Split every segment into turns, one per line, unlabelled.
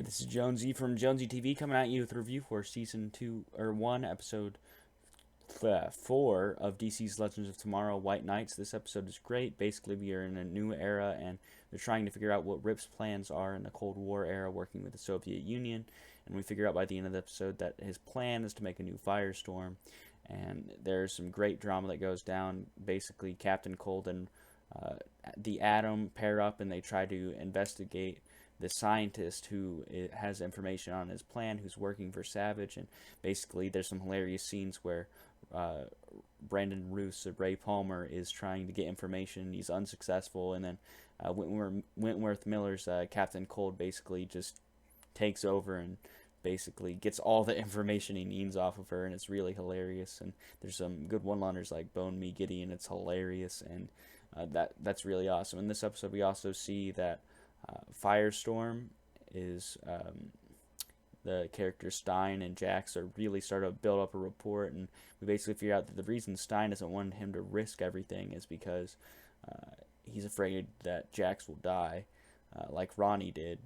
Hey, this is Jonesy from Jonesy TV coming at you with a review for season 2 or 1 episode 4 of DC's Legends of Tomorrow White Knights. This episode is great. Basically, we are in a new era and they're trying to figure out what Rip's plans are in the Cold War era working with the Soviet Union. And we figure out by the end of the episode that his plan is to make a new Firestorm. And there's some great drama that goes down. Basically, Captain Cold and the Atom pair up and they try to investigate the scientist who has information on his plan, who's working for Savage, and basically there's some hilarious scenes where Brandon Roos, Ray Palmer, is trying to get information. He's unsuccessful, and then Wentworth Miller's Captain Cold basically just takes over and basically gets all the information he needs off of her, and it's really hilarious. And there's some good one-liners like "Bone Me Giddy," and it's hilarious, and that's really awesome. In this episode, we also see that Firestorm is the characters Stein and Jax are really start to build up a rapport, and we basically figure out that the reason Stein doesn't want him to risk everything is because he's afraid that Jax will die, like Ronnie did.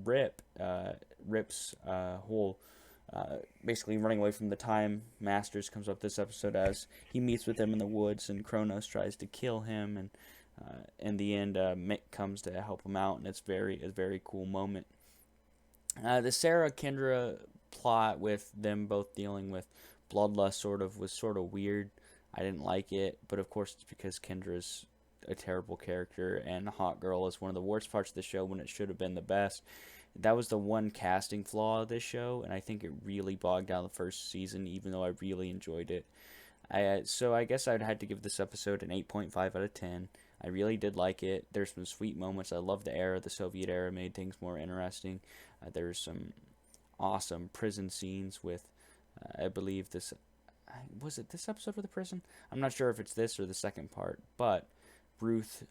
Rip's whole basically running away from the Time Masters comes up this episode as he meets with them in the woods, and Kronos tries to kill him, and in the end, Mick comes to help him out, and it's a very cool moment. The Sarah Kendra plot with them both dealing with bloodlust was sort of weird. I didn't like it, but of course it's because Kendra's a terrible character, and Hot Girl is one of the worst parts of the show when it should have been the best. That was the one casting flaw of this show, and I think it really bogged down the first season, even though I really enjoyed it. So I guess I'd had to give this episode an 8.5 out of 10. I really did like it. There's some sweet moments. I love the era. The Soviet era made things more interesting. There's some awesome prison scenes with, I believe this, was it this episode with the prison? I'm not sure if it's this or the second part, but Ruth,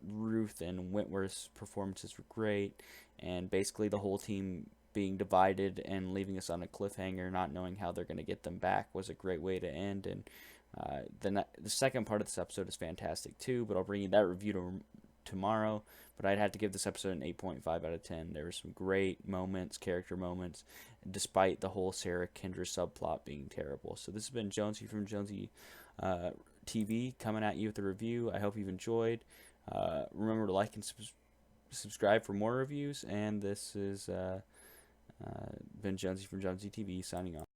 Ruth and Wentworth's performances were great, and basically the whole team being divided and leaving us on a cliffhanger, not knowing how they're going to get them back, was a great way to end. And the second part of this episode is fantastic too, but I'll bring you that review tomorrow. But I'd have to give this episode an 8.5 out of 10. There were some great moments, character moments, despite the whole Sarah Kendra subplot being terrible. So this has been Jonesy from Jonesy TV coming at you with a review. I hope you've enjoyed. Remember to like and subscribe for more reviews. And this is been Jonesy from Jonesy TV signing off.